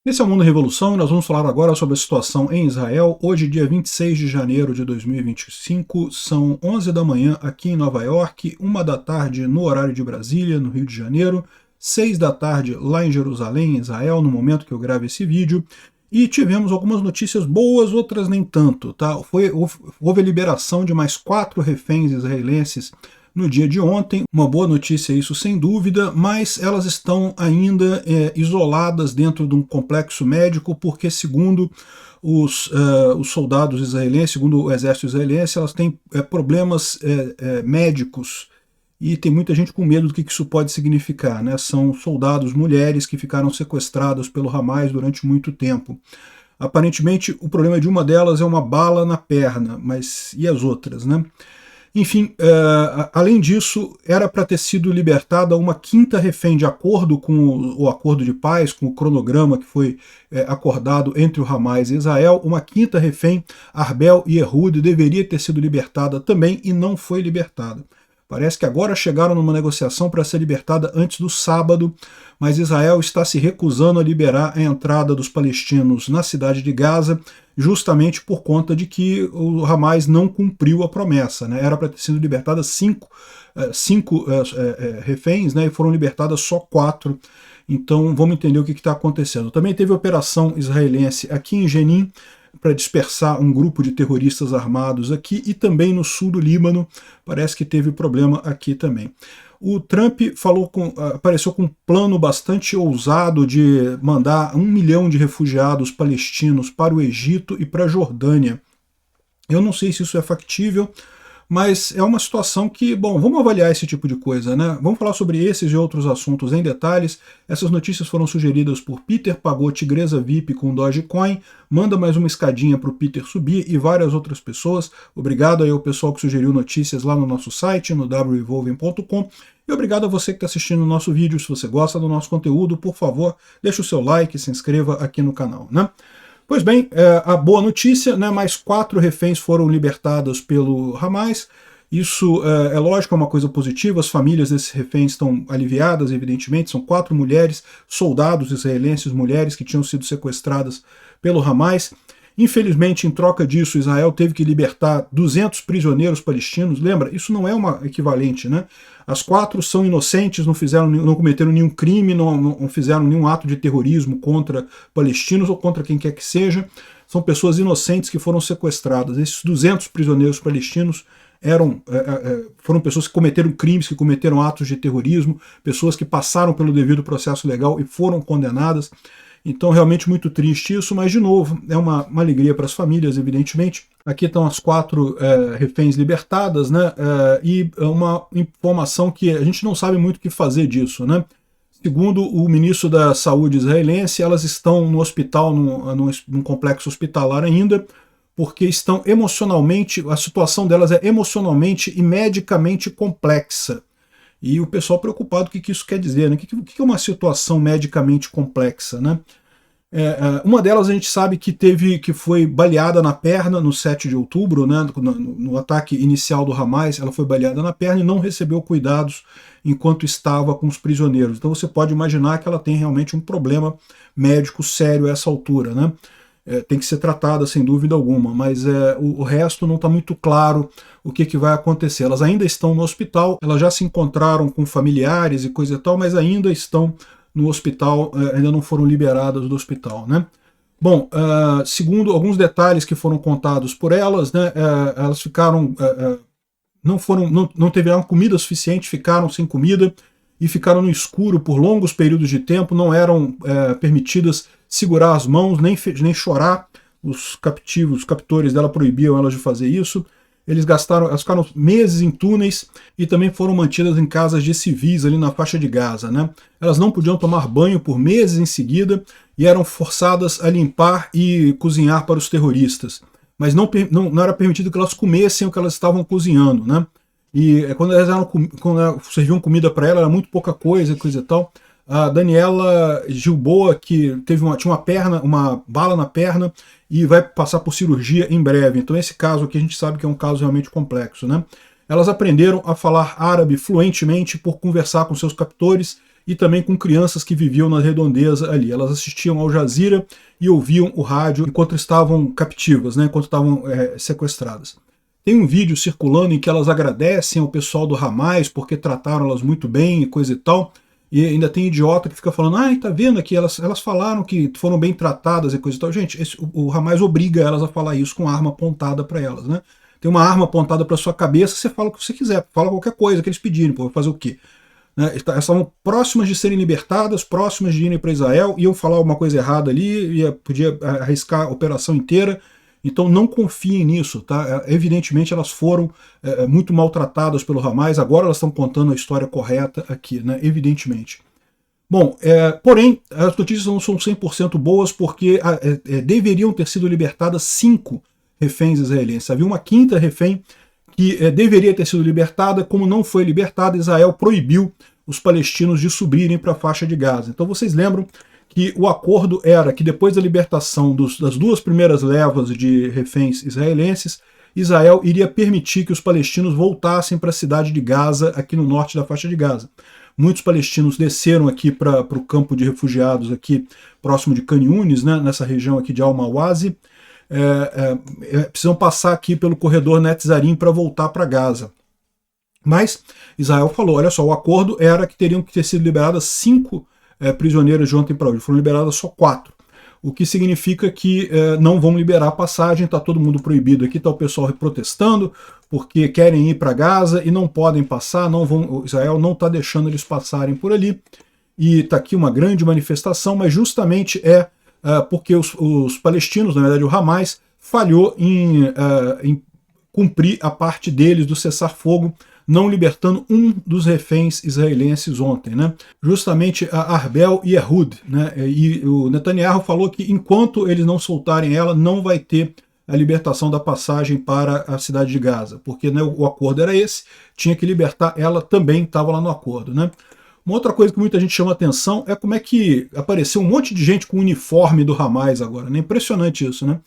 Esse é o Mundo Revolução e nós vamos falar agora sobre a situação em Israel. Hoje, dia 26 de janeiro de 2025, são 11 da manhã aqui em Nova York, 1 da tarde no horário de Brasília, no Rio de Janeiro, 6 da tarde lá em Jerusalém, em Israel, no momento que eu gravo esse vídeo. E tivemos algumas notícias boas, outras nem tanto. Tá? Houve a liberação de mais 4 reféns israelenses no dia de ontem. Uma boa notícia isso sem dúvida, mas elas estão ainda isoladas dentro de um complexo médico, porque segundo os soldados israelenses, segundo o exército israelense, elas têm problemas médicos e tem muita gente com medo do que isso pode significar, né? São soldados mulheres que ficaram sequestradas pelo Hamas durante muito tempo. Aparentemente, o problema de uma delas é uma bala na perna, mas e as outras, né? Enfim, além disso, era para ter sido libertada uma quinta refém, de acordo com o acordo de paz, com o cronograma que foi acordado entre o Hamas e Israel. Uma quinta refém, Arbel Yehud, deveria ter sido libertada também e não foi libertada. Parece que agora chegaram numa negociação para ser libertada antes do sábado, mas Israel está se recusando a liberar a entrada dos palestinos na cidade de Gaza, justamente por conta de que o Hamas não cumpriu a promessa, né? Era para ter sido libertadas cinco reféns, né? E foram libertadas só 4. Então vamos entender o que está acontecendo. Também teve operação israelense aqui em Jenin, para dispersar um grupo de terroristas armados aqui, e também no sul do Líbano, parece que teve problema aqui também. O Trump apareceu com um plano bastante ousado de mandar 1 milhão de refugiados palestinos para o Egito e para a Jordânia. Eu não sei se isso é factível, mas é uma situação que, bom, vamos avaliar esse tipo de coisa, né? Vamos falar sobre esses e outros assuntos em detalhes. Essas notícias foram sugeridas por Peter Pagou, Tigresa VIP com Dogecoin. Manda mais uma escadinha para o Peter subir e várias outras pessoas. Obrigado aí ao pessoal que sugeriu notícias lá no nosso site, no wrevolving.com. E obrigado a você que está assistindo o nosso vídeo. Se você gosta do nosso conteúdo, por favor, deixe o seu like e se inscreva aqui no canal, né? Pois bem, a boa notícia, né, mais 4 reféns foram libertados pelo Hamas. Isso é lógico, é uma coisa positiva, as famílias desses reféns estão aliviadas, evidentemente. São 4 mulheres, soldados israelenses, mulheres que tinham sido sequestradas pelo Hamas. Infelizmente, em troca disso, Israel teve que libertar 200 prisioneiros palestinos. Lembra, isso não é uma equivalente, né? As 4 são inocentes, não cometeram nenhum crime, não fizeram nenhum ato de terrorismo contra palestinos ou contra quem quer que seja. São pessoas inocentes que foram sequestradas. Esses 200 prisioneiros palestinos foram pessoas que cometeram crimes, que cometeram atos de terrorismo, pessoas que passaram pelo devido processo legal e foram condenadas. Então, realmente muito triste isso, mas, de novo, é uma alegria para as famílias, evidentemente. Aqui estão as 4 reféns libertadas, né? E uma informação que a gente não sabe muito o que fazer disso, né? Segundo o ministro da Saúde israelense, elas estão no hospital, num complexo hospitalar ainda, porque estão emocionalmente, a situação delas é emocionalmente e medicamente complexa. E o pessoal preocupado com o que isso quer dizer, né? O que é uma situação medicamente complexa, né? Uma delas a gente sabe que foi baleada na perna no 7 de outubro, né? No ataque inicial do Hamas, ela foi baleada na perna e não recebeu cuidados enquanto estava com os prisioneiros. Então você pode imaginar que ela tem realmente um problema médico sério a essa altura, né? Tem que ser tratada sem dúvida alguma, mas o resto não está muito claro o que vai acontecer. Elas ainda estão no hospital, elas já se encontraram com familiares e coisa e tal, mas ainda estão no hospital, ainda não foram liberadas do hospital, né? Bom, segundo alguns detalhes que foram contados por elas, né, elas ficaram, não tiveram comida suficiente, ficaram sem comida e ficaram no escuro por longos períodos de tempo, não eram permitidas segurar as mãos, nem chorar. Os captores dela proibiam elas de fazer isso. Elas ficaram meses em túneis e também foram mantidas em casas de civis ali na faixa de Gaza, né? Elas não podiam tomar banho por meses em seguida e eram forçadas a limpar e cozinhar para os terroristas. Mas não era permitido que elas comessem o que elas estavam cozinhando, né? E quando serviam comida para ela, era muito pouca coisa e tal. A Daniela Gilboa, que tinha uma bala na perna e vai passar por cirurgia em breve. Então esse caso aqui a gente sabe que é um caso realmente complexo, né? Elas aprenderam a falar árabe fluentemente por conversar com seus captores e também com crianças que viviam na redondeza ali. Elas assistiam ao Jazeera e ouviam o rádio enquanto estavam captivas, né, enquanto estavam sequestradas. Tem um vídeo circulando em que elas agradecem ao pessoal do Hamas porque trataram elas muito bem e coisa e tal, e ainda tem idiota que fica falando, tá vendo aqui, elas falaram que foram bem tratadas e coisa e tal. Gente, o Hamas obriga elas a falar isso com a arma apontada para elas, né? Tem uma arma apontada para sua cabeça, você fala o que você quiser, fala qualquer coisa que eles pedirem, pô, vai fazer o quê? Né? Elas estavam próximas de serem libertadas, próximas de irem para Israel, iam falar alguma coisa errada ali, podia arriscar a operação inteira. Então não confiem nisso, tá? Evidentemente elas foram muito maltratadas pelo Hamas, agora elas estão contando a história correta aqui, né? Evidentemente. Bom, porém, as notícias não são 100% boas porque deveriam ter sido libertadas 5 reféns israelenses. Havia uma 5ª refém que deveria ter sido libertada, como não foi libertada, Israel proibiu os palestinos de subirem para a faixa de Gaza. Então vocês lembram que o acordo era que depois da libertação das 2 primeiras levas de reféns israelenses, Israel iria permitir que os palestinos voltassem para a cidade de Gaza, aqui no norte da faixa de Gaza. Muitos palestinos desceram aqui para o campo de refugiados aqui próximo de Khan Yunis, né, nessa região aqui de Al-Mawazi, precisam passar aqui pelo corredor Netzarim para voltar para Gaza. Mas Israel falou, olha só, o acordo era que teriam que ter sido liberadas 5 prisioneiras de ontem para hoje, foram liberadas só 4. O que significa que não vão liberar a passagem, está todo mundo proibido aqui, está o pessoal protestando, porque querem ir para Gaza e não podem passar, Israel não está deixando eles passarem por ali, e está aqui uma grande manifestação, mas justamente porque os palestinos, na verdade o Hamas, falhou em cumprir a parte deles do cessar-fogo, não libertando um dos reféns israelenses ontem, né? Justamente a Arbel Yehud, né? E o Netanyahu falou que enquanto eles não soltarem ela, não vai ter a libertação da passagem para a cidade de Gaza, porque, né, o acordo era esse, tinha que libertar ela também, estava lá no acordo, né? Uma outra coisa que muita gente chama atenção é como é que apareceu um monte de gente com o uniforme do Hamas agora, né? Impressionante isso, né?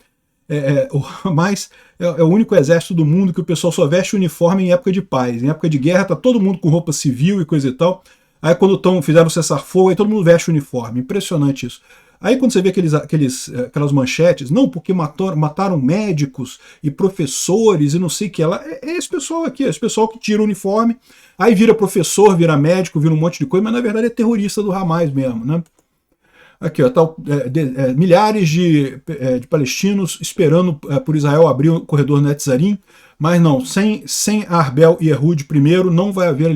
O Hamas é o único exército do mundo que o pessoal só veste uniforme em época de paz. Em época de guerra tá todo mundo com roupa civil e coisa e tal. Aí quando fizeram o cessar-fogo, aí todo mundo veste uniforme. Impressionante isso. Aí quando você vê aquelas manchetes, não, porque mataram médicos e professores e não sei o que lá, é esse pessoal aqui, esse pessoal que tira o uniforme, aí vira professor, vira médico, vira um monte de coisa, mas na verdade é terrorista do Hamas mesmo, né? Aqui, ó, milhares de palestinos esperando por Israel abrir o corredor Netzarim, mas não, sem a Arbel Yehud primeiro, não vai haver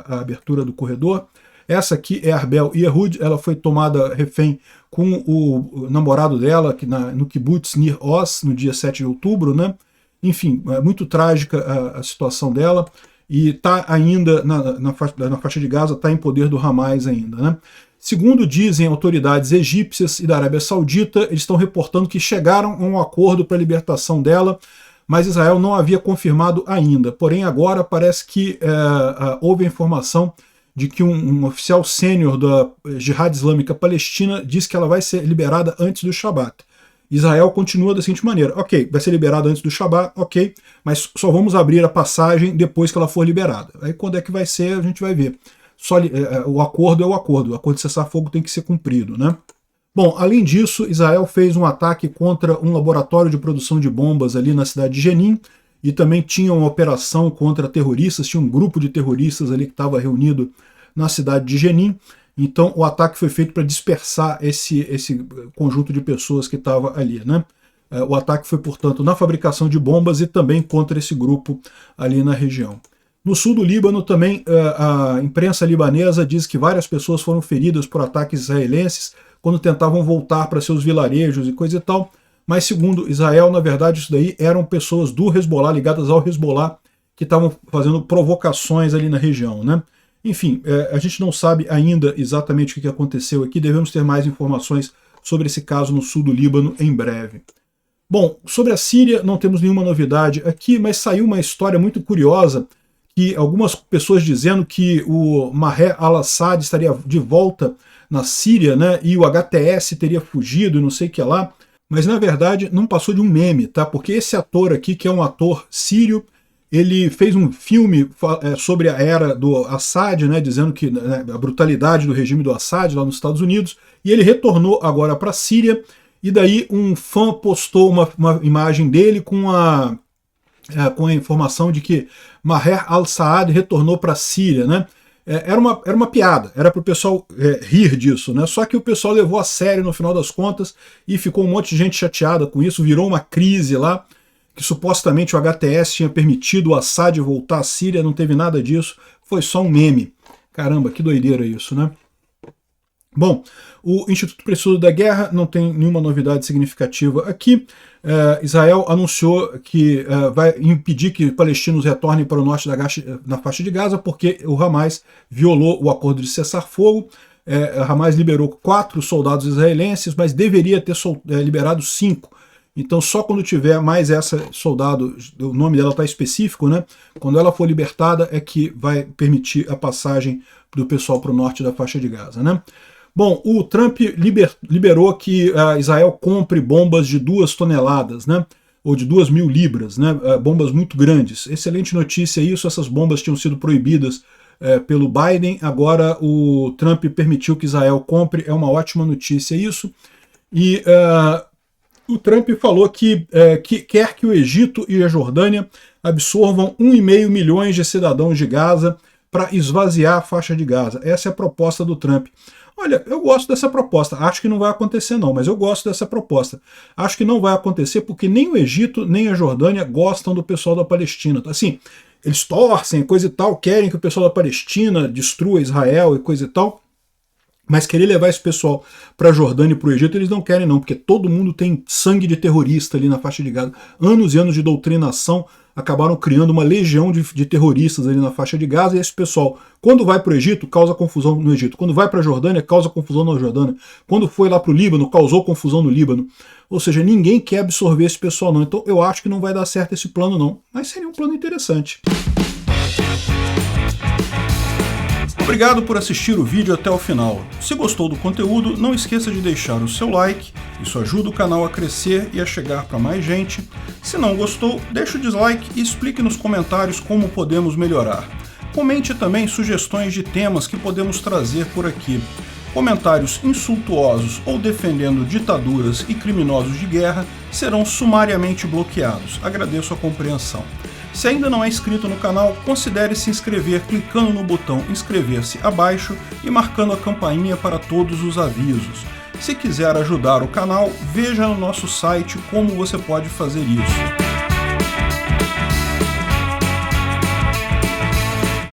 a abertura do corredor. Essa aqui é a Arbel Yehud, ela foi tomada refém com o namorado dela aqui no kibbutz Nir Oz, no dia 7 de outubro, né? Enfim, é muito trágica a situação dela, e está ainda na faixa de Gaza, está em poder do Hamas ainda, né? Segundo dizem autoridades egípcias e da Arábia Saudita, eles estão reportando que chegaram a um acordo para a libertação dela, mas Israel não havia confirmado ainda. Porém, agora parece que houve a informação de que um oficial sênior da Jihad Islâmica Palestina diz que ela vai ser liberada antes do Shabat. Israel continua da seguinte maneira, ok, vai ser liberada antes do Shabat, ok, mas só vamos abrir a passagem depois que ela for liberada. Aí quando é que vai ser, a gente vai ver. O acordo é o acordo de cessar-fogo tem que ser cumprido, né? Bom, além disso, Israel fez um ataque contra um laboratório de produção de bombas ali na cidade de Jenin, e também tinha uma operação contra terroristas, tinha um grupo de terroristas ali que estava reunido na cidade de Jenin, então o ataque foi feito para dispersar esse conjunto de pessoas que estava ali, né? O ataque foi, portanto, na fabricação de bombas e também contra esse grupo ali na região. No sul do Líbano também, a imprensa libanesa diz que várias pessoas foram feridas por ataques israelenses quando tentavam voltar para seus vilarejos e coisa e tal, mas segundo Israel, na verdade, isso daí eram pessoas do Hezbollah, ligadas ao Hezbollah, que estavam fazendo provocações ali na região, né? Enfim, a gente não sabe ainda exatamente o que aconteceu aqui, devemos ter mais informações sobre esse caso no sul do Líbano em breve. Bom, sobre a Síria não temos nenhuma novidade aqui, mas saiu uma história muito curiosa, que algumas pessoas dizendo que o Maher al-Assad estaria de volta na Síria, né, e o HTS teria fugido e não sei o que lá, mas na verdade não passou de um meme, tá? Porque esse ator aqui, que é um ator sírio, ele fez um filme sobre a era do Assad, né, dizendo que a brutalidade do regime do Assad lá nos Estados Unidos, e ele retornou agora para a Síria, e daí um fã postou uma imagem dele com a informação de que Maher al-Assad retornou para a Síria, né? Era uma piada, era para o pessoal rir disso, né? Só que o pessoal levou a sério no final das contas e ficou um monte de gente chateada com isso, virou uma crise lá, que supostamente o HTS tinha permitido o Assad voltar à Síria, não teve nada disso, foi só um meme. Caramba, que doideira isso, né? Bom, o Instituto para o Estudo da Guerra não tem nenhuma novidade significativa aqui. Israel anunciou que vai impedir que palestinos retornem para o norte na faixa de Gaza porque o Hamas violou o acordo de cessar-fogo. Hamas liberou 4 soldados israelenses, mas deveria ter liberado 5. Então só quando tiver mais essa soldado, o nome dela está específico, né? Quando ela for libertada é que vai permitir a passagem do pessoal para o norte da faixa de Gaza, né? Bom, o Trump liberou que Israel compre bombas de 2 toneladas, né? Ou de 2.000 libras, né? Bombas muito grandes. Excelente notícia isso, essas bombas tinham sido proibidas pelo Biden, agora o Trump permitiu que Israel compre, é uma ótima notícia isso. E o Trump falou que quer que o Egito e a Jordânia absorvam 1,5 milhões de cidadãos de Gaza para esvaziar a faixa de Gaza. Essa é a proposta do Trump. Olha, eu gosto dessa proposta, acho que não vai acontecer não, mas eu gosto dessa proposta. Acho que não vai acontecer porque nem o Egito nem a Jordânia gostam do pessoal da Palestina. Assim, eles torcem, coisa e tal, querem que o pessoal da Palestina destrua Israel e coisa e tal, mas querer levar esse pessoal para a Jordânia e para o Egito eles não querem não, porque todo mundo tem sangue de terrorista ali na faixa de Gaza. Anos e anos de doutrinação acabaram criando uma legião de terroristas ali na faixa de Gaza, e esse pessoal, quando vai para o Egito, causa confusão no Egito. Quando vai para a Jordânia, causa confusão na Jordânia. Quando foi lá para o Líbano, causou confusão no Líbano. Ou seja, ninguém quer absorver esse pessoal não. Então eu acho que não vai dar certo esse plano não, mas seria um plano interessante. Obrigado por assistir o vídeo até o final. Se gostou do conteúdo, não esqueça de deixar o seu like, isso ajuda o canal a crescer e a chegar para mais gente. Se não gostou, deixe o dislike e explique nos comentários como podemos melhorar. Comente também sugestões de temas que podemos trazer por aqui. Comentários insultuosos ou defendendo ditaduras e criminosos de guerra serão sumariamente bloqueados. Agradeço a compreensão. Se ainda não é inscrito no canal, considere se inscrever clicando no botão inscrever-se abaixo e marcando a campainha para todos os avisos. Se quiser ajudar o canal, veja no nosso site como você pode fazer isso.